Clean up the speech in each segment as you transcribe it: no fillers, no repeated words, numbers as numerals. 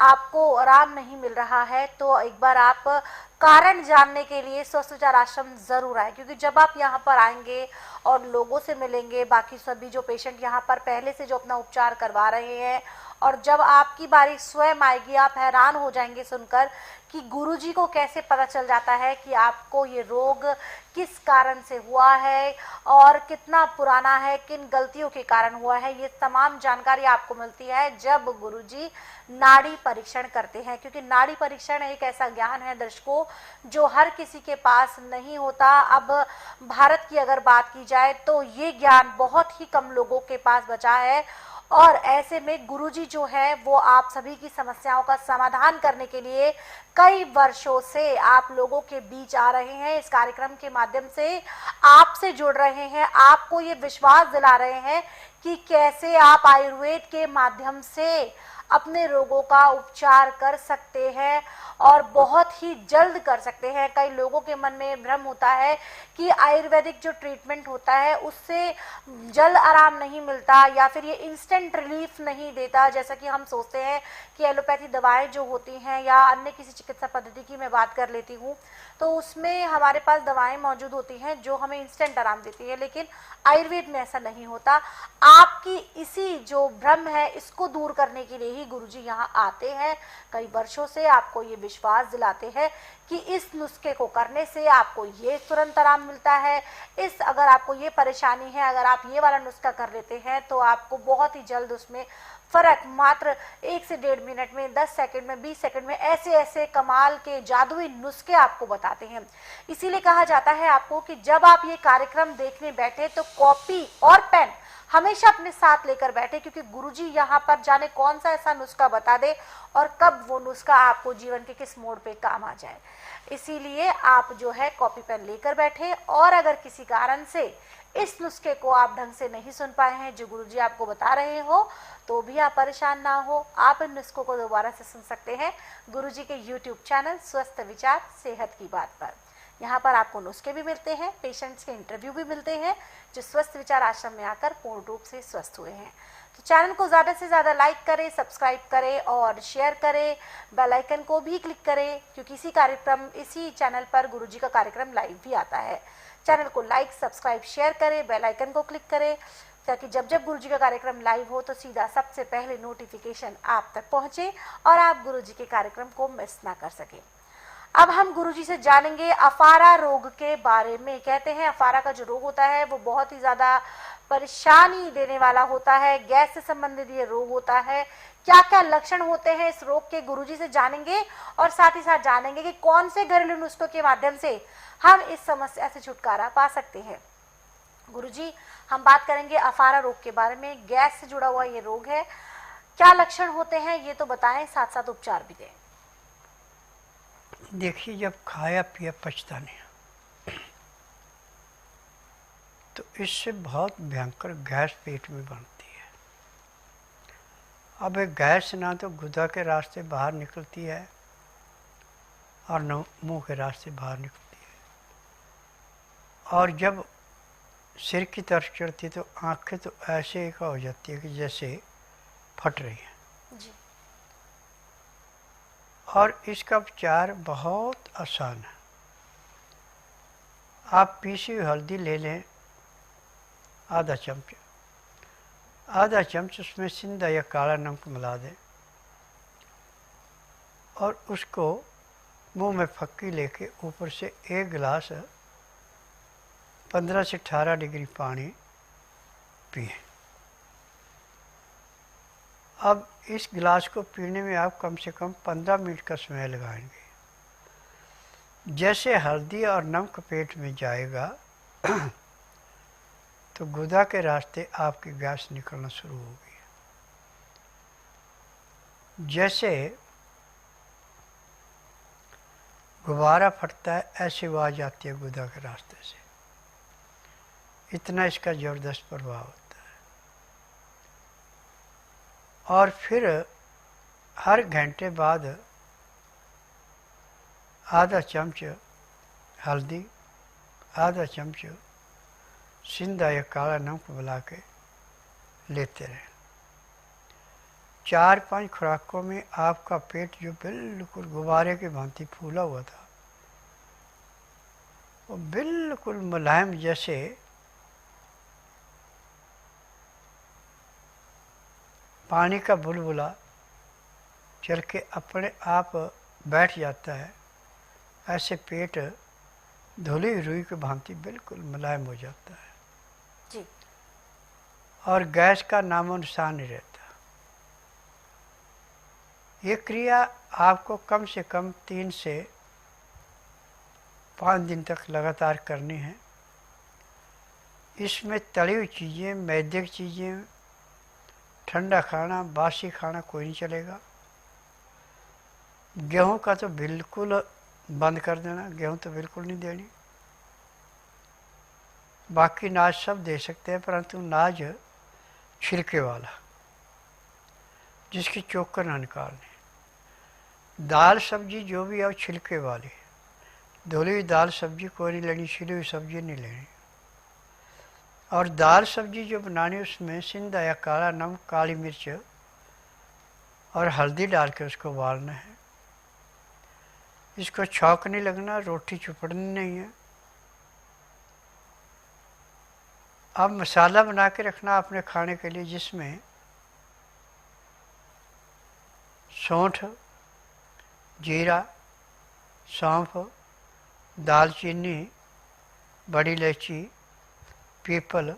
आपको आराम नहीं मिल रहा है तो एक बार आप कारण जानने के लिए स्वस्थ विचार आश्रम ज़रूर आए, क्योंकि जब आप यहाँ पर आएंगे और लोगों से मिलेंगे, बाकी सभी जो पेशेंट यहाँ पर पहले से जो अपना उपचार करवा रहे हैं, और जब आपकी बारी स्वयं आएगी आप हैरान हो जाएंगे सुनकर कि गुरुजी को कैसे पता चल जाता है कि आपको ये रोग किस कारण से हुआ है और कितना पुराना है, किन गलतियों के कारण हुआ है। ये तमाम जानकारी आपको मिलती है जब गुरुजी नाड़ी परीक्षण करते हैं, क्योंकि नाड़ी परीक्षण एक ऐसा ज्ञान है दर्शकों जो हर किसी के पास नहीं होता। अब भारत की अगर बात की जाए तो ये ज्ञान बहुत ही कम लोगों के पास बचा है, और ऐसे में गुरुजी जो है वो आप सभी की समस्याओं का समाधान करने के लिए कई वर्षों से आप लोगों के बीच आ रहे हैं। इस कार्यक्रम के माध्यम से आपसे जुड़ रहे हैं, आपको ये विश्वास दिला रहे हैं कि कैसे आप आयुर्वेद के माध्यम से अपने रोगों का उपचार कर सकते हैं और बहुत ही जल्द कर सकते हैं। कई लोगों के मन में भ्रम होता है कि आयुर्वेदिक जो ट्रीटमेंट होता है उससे जल्द आराम नहीं मिलता या फिर ये इंस्टेंट रिलीफ नहीं देता, जैसा कि हम सोचते हैं कि एलोपैथी दवाएं जो होती हैं या अन्य किसी चिकित्सा पद्धति की मैं बात कर लेती हूँ तो उसमें हमारे पास दवाएं मौजूद होती हैं जो हमें इंस्टेंट आराम देती है, लेकिन आयुर्वेद में ऐसा नहीं होता। आपकी इसी जो भ्रम है इसको दूर करने के लिए ही गुरुजी यहाँ आते हैं, कई वर्षों से आपको ये विश्वास दिलाते हैं कि इस नुस्खे को करने से आपको ये तुरंत आराम मिलता है। इस अगर आपको ये परेशानी है, अगर आप ये वाला नुस्खा कर लेते हैं तो आपको बहुत ही जल्द उसमें फर्क मात्र 1 से 1.5 मिनट में, 10 सेकंड में, 20 सेकंड में ऐसे ऐसे कमाल के जादुई नुस्खे आपको बताते हैं। इसीलिए कहा जाता है आपको कि जब आप ये कार्यक्रम देखने बैठे तो कॉपी और पेन हमेशा अपने साथ लेकर बैठे, क्योंकि गुरुजी यहाँ पर जाने कौन सा ऐसा नुस्खा बता दे और कब वो नुस्खा आपको जीवन के किस मोड़ पे काम आ जाए। इसीलिए आप जो है कॉपी पेन लेकर बैठे, और अगर किसी कारण से इस नुस्खे को आप ढंग से नहीं सुन पाए हैं जो गुरुजी आपको बता रहे हो तो भी आप परेशान ना हो, आप इन नुस्खों को दोबारा से सुन सकते हैं गुरुजी के YouTube चैनल स्वस्थ विचार सेहत की बात पर। यहाँ पर आपको नुस्खे भी मिलते हैं, पेशेंट्स के इंटरव्यू भी मिलते हैं जो स्वस्थ विचार आश्रम में आकर पूर्ण रूप से स्वस्थ हुए हैं। तो चैनल को ज़्यादा से ज़्यादा लाइक करें, सब्सक्राइब करें और शेयर करें, बेल आइकन को भी क्लिक करें, क्योंकि इसी चैनल पर गुरुजी का कार्यक्रम लाइव भी आता है। चैनल को लाइक, सब्सक्राइब, शेयर करें, बेल आइकन को क्लिक करें, ताकि जब जब गुरुजी का कार्यक्रम लाइव हो तो सीधा सबसे पहले नोटिफिकेशन आप तक पहुंचे और आप गुरुजी के कार्यक्रम को मिस ना कर सकें। अब हम गुरुजी से जानेंगे अफारा रोग के बारे में। कहते हैं अफारा का जो रोग होता है वो बहुत ही ज़्यादा परेशानी देने वाला होता है, गैस से संबंधित ये रोग होता है। क्या क्या लक्षण होते हैं इस रोग के गुरुजी से जानेंगे, और साथ ही साथ जानेंगे कि कौन से घरेलू नुस्खों के माध्यम से हम इस समस्या से छुटकारा पा सकते हैं। गुरुजी, हम बात करेंगे अफारा रोग के बारे में। गैस से जुड़ा हुआ ये रोग है, क्या लक्षण होते हैं ये तो बताएं, साथ साथ उपचार भी दें। देखिए, जब खाया पिया पचता नहीं तो इससे बहुत भयंकर गैस पेट में बनती है। अब एक गैस ना तो गुदा के रास्ते बाहर निकलती है और न मुंह के रास्ते बाहर निकलती है, और जब सिर की तरफ चढ़ती तो आंखें तो ऐसे एक हो जाती है कि जैसे फट रही हैं जी। और इसका उपचार बहुत आसान है। आप पीसी हुई हल्दी ले लें, आधा चम्च उसमें सिंधा या काला नमक मिला दें और उसको मुंह में फक्की लेके ऊपर से 1 गिलास 15 से 18 डिग्री पानी पिए। अब इस गिलास को पीने में आप कम से कम 15 मिनट का समय लगाएंगे। जैसे हल्दी और नमक पेट में जाएगा तो गुदा के रास्ते आपकी गैस निकलना शुरू होगी। जैसे गुब्बारा फटता है ऐसी आवाज़ आती है गुदा के रास्ते से, इतना इसका ज़बरदस्त प्रभाव होता है। और फिर हर घंटे बाद आधा चम्च हल्दी, आधा चम्च सिंधा या काला नमक मिला के लेते रहें। 4-5 खुराकों में आपका पेट जो बिल्कुल गुब्बारे की भांति फूला हुआ था, वो बिल्कुल मुलायम जैसे पानी का बुलबुला चल के अपने आप बैठ जाता है, ऐसे पेट धुली रुई की भांति बिल्कुल मुलायम हो जाता है जी। और गैस का नामो निशान नहीं रहता। ये क्रिया आपको कम से कम 3 से 5 दिन तक लगातार करनी है। इसमें तली हुई चीज़ें, मैदे की चीज़ें, ठंडा खाना, बासी खाना कोई नहीं चलेगा। गेहूं का तो बिल्कुल बंद कर देना, गेहूं तो बिल्कुल नहीं देनी। बाकी नाज सब दे सकते हैं, परंतु नाज छिलके वाला, जिसकी चोकर ना निकालनी। दाल सब्जी जो भी है वो छिलके वाली, धुली हुई दाल सब्जी कोई नहीं लेनी, छिली हुई सब्जी नहीं लेनी। और दाल सब्जी जो बनानी उसमें सिंधा या काला नमक, काली मिर्च और हल्दी डाल के उसको उबालना है। इसको छौंक नहीं लगना, रोटी चुपड़नी नहीं है। अब मसाला बना के रखना अपने खाने के लिए, जिसमें सौंठ, जीरा, सौंफ, दालचीनी, बड़ी इलायची, पीपल,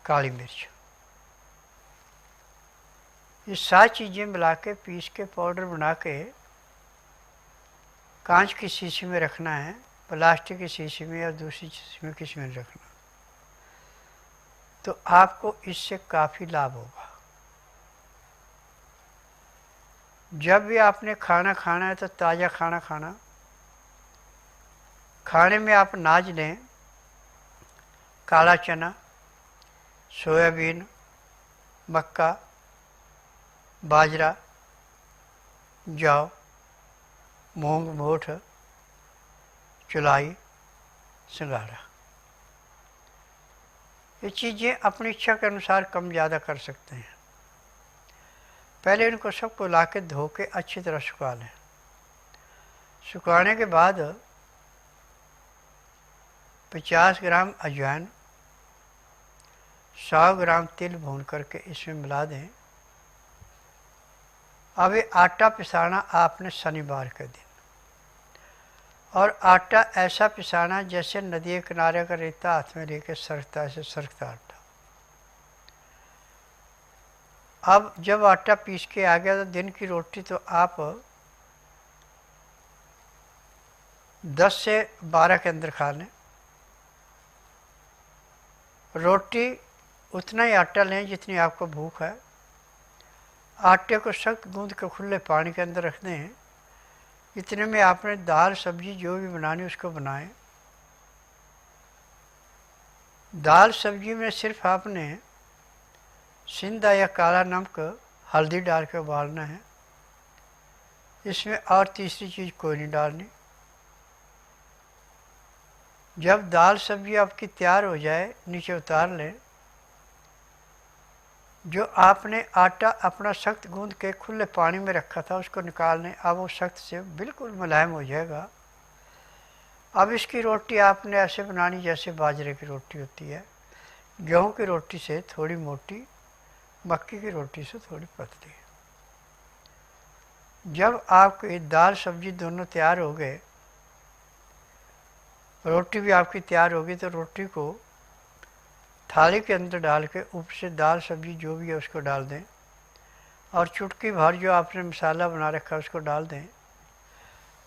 काली मिर्च, ये सारी चीज़ें मिला के पीस के पाउडर बना के कांच की शीशी में रखना है, प्लास्टिक की शीशी में या दूसरी शीशी में किसी में रखना, तो आपको इससे काफ़ी लाभ होगा। जब भी आपने खाना खाना है तो ताज़ा खाना खाना। खाने में आप नाज लें, काला चना, सोयाबीन, मक्का, बाजरा, जौ, मूंग, मोठ, चुलाई, सिंघाड़ा। ये चीज़ें अपनी इच्छा के अनुसार कम ज़्यादा कर सकते हैं। पहले इनको सबको ला के धो के अच्छी तरह सुखा लें। सुखाने के बाद 50 ग्राम अजवाइन, 100 ग्राम तिल भून करके इसमें मिला दें। अब ये आटा पिसाना आपने शनिवार के दिन, और आटा ऐसा पिसाना जैसे नदी के किनारे का रेता हाथ में लेके सरकता, ऐसे सरकता आटा। अब जब आटा पीस के आ गया तो दिन की रोटी तो आप 10 से 12 के अंदर खा लें। रोटी उतना ही आटा लें जितनी आपको भूख है। आटे को सख्त गूंद के खुले पानी के अंदर रख दें। इतने में आपने दाल सब्जी जो भी बनानी उसको बनाएं। दाल सब्जी में सिर्फ आपने सिंधा या काला नमक, हल्दी डाल के उबालना है। इसमें और तीसरी चीज़ कोई नहीं डालनी। जब दाल सब्जी आपकी तैयार हो जाए नीचे उतार लें। जो आपने आटा अपना सख्त गूंद के खुले पानी में रखा था उसको निकाल लें। अब वो सख्त से बिल्कुल मुलायम हो जाएगा। अब इसकी रोटी आपने ऐसे बनानी जैसे बाजरे की रोटी होती है, गेहूं की रोटी से थोड़ी मोटी, मक्की की रोटी से थोड़ी पतली। जब आपकी दाल सब्जी दोनों तैयार हो गए, रोटी भी आपकी तैयार होगी, तो रोटी को थाली के अंदर डाल के ऊपर से दाल सब्जी जो भी है उसको डाल दें, और चुटकी भर जो आपने मसाला बना रखा है उसको डाल दें।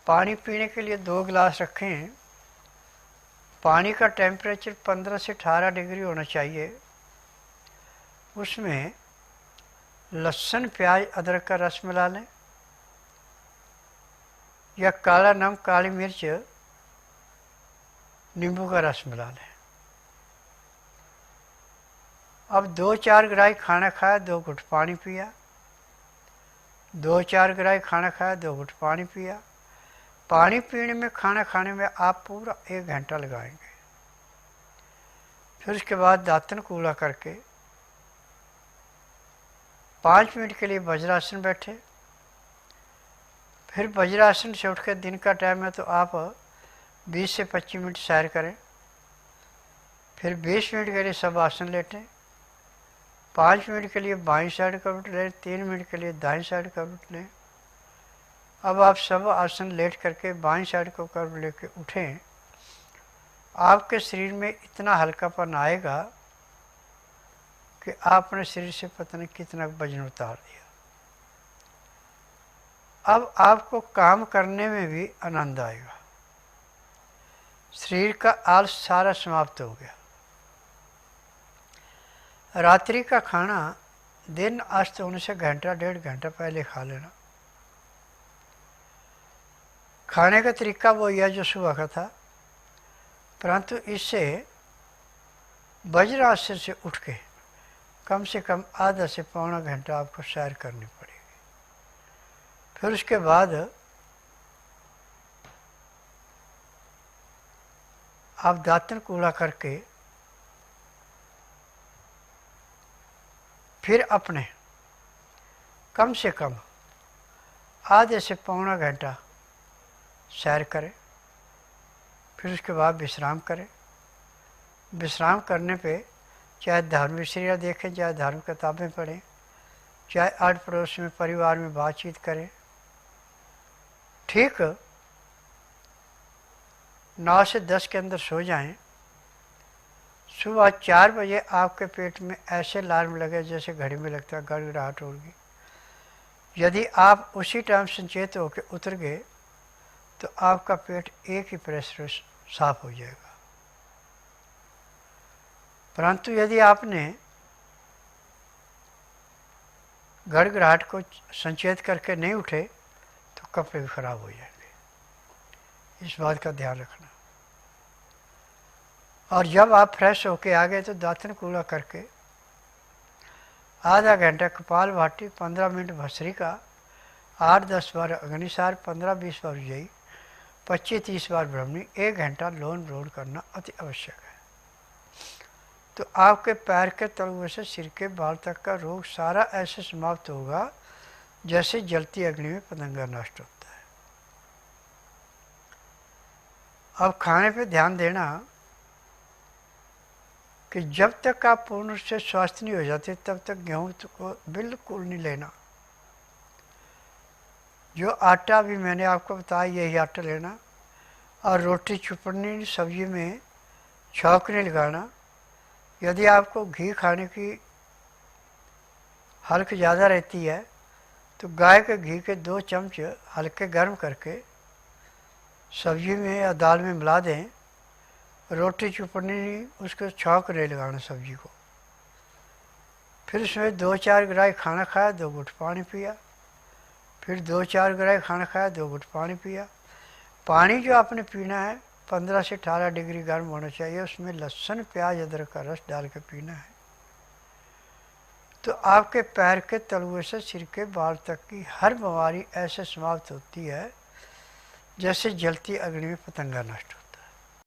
पानी पीने के लिए 2 गिलास रखें। पानी का टेम्परेचर 15 से 18 डिग्री होना चाहिए। उसमें लहसुन, प्याज, अदरक का रस मिला लें, या काला नमक, काली मिर्च, नींबू का रस मिला लें। अब 2-4 ग्राही खाना खाया, 2 घुट पानी पिया। 2-4 ग्राही खाना खाया, 2 घुट पानी पिया। पानी पीने में, खाना खाने में आप पूरा 1 घंटा लगाएंगे। फिर उसके बाद दांतन कूला करके 5 मिनट के लिए वज्रासन बैठे। फिर वज्रासन से उठ के दिन का टाइम है तो आप 20 से 25 मिनट सैर करें। फिर 20 मिनट के लिए सब आसन लेटें। 5 मिनट के लिए बाईं साइड का उठ लें, 3 मिनट के लिए दाईं साइड का उठ लें। अब आप सब आसन लेट करके बाईं साइड को कर्व लेके उठें। आपके शरीर में इतना हल्कापन आएगा कि आपने शरीर से पता नहीं कितना वजन उतार दिया। अब आपको काम करने में भी आनंद आएगा। शरीर का आलस सारा समाप्त हो गया। रात्रि का खाना दिन अस्त होने से घंटा 1.5 घंटा पहले खा लेना। खाने का तरीका वो यह जो सुबह का था, परंतु इससे वज्रासन से उठ के कम से कम आधा से पौना घंटा आपको सैर करनी पड़ेगी। फिर उसके बाद आप दातन कूड़ा करके फिर अपने कम से कम आधे से पौना घंटा सैर करें। फिर उसके बाद विश्राम करें। विश्राम करने पे चाहे धार्मिक सीरियल देखें, चाहे धार्मिक किताबें पढ़ें, चाहे आड़ पड़ोस में परिवार में बातचीत करें। ठीक 9 से 10 के अंदर सो जाएं। सुबह 4 बजे आपके पेट में ऐसे अलार्म लगे जैसे घड़ी में लगता है गड़गड़ाहट होगी। यदि आप उसी टाइम संचेत होकर उतर गए तो आपका पेट एक ही प्रेशर साफ हो जाएगा। परंतु यदि आपने गड़गड़ाहट को संचेत करके नहीं उठे तो कपड़े भी खराब हो जाएंगे। इस बात का ध्यान रखना। और जब आप फ्रेश होके आ गए तो दातन कूड़ा करके आधा घंटा कपाल भाटी, 15 मिनट भस्त्रिका, 8-10 बार अग्निसार, 15-20 बार उज्जयी, 25-30 बार ब्रह्मणी, 1 घंटा लोन रोड करना अति आवश्यक है। तो आपके पैर के तलुए से सिर के बाल तक का रोग सारा ऐसे समाप्त होगा जैसे जलती अग्नि में पतंगा नष्ट होता है। अब खाने पे ध्यान देना कि जब तक आप पूर्ण रूप से स्वस्थ नहीं हो जाते तब तक गेहूँ को बिल्कुल नहीं लेना। जो आटा भी मैंने आपको बताया यही आटा लेना। और रोटी चुपड़नी, सब्जी में छौंक नहीं लगाना। यदि आपको घी खाने की हल्क ज़्यादा रहती है तो गाय के घी के 2 चम्मच हल्के गर्म करके सब्जी में या दाल में मिला दें। रोटी चुपड़नी नहीं, उसको छौंक नहीं लगाना सब्जी को। फिर उसमें 2-4 ग्राही खाना खाया, 2 घुट पानी पिया। फिर 2-4 ग्राही खाना खाया, 2 घुट पानी पिया। पानी जो आपने पीना है 15 से 18 डिग्री गर्म होना चाहिए। उसमें लहसुन, प्याज, अदरक का रस डाल के पीना है। तो आपके पैर के तलुए से सिर के बाल तक की हर बीमारी ऐसे समाप्त होती है जैसे जलती अग्नि में पतंगा नष्ट हो।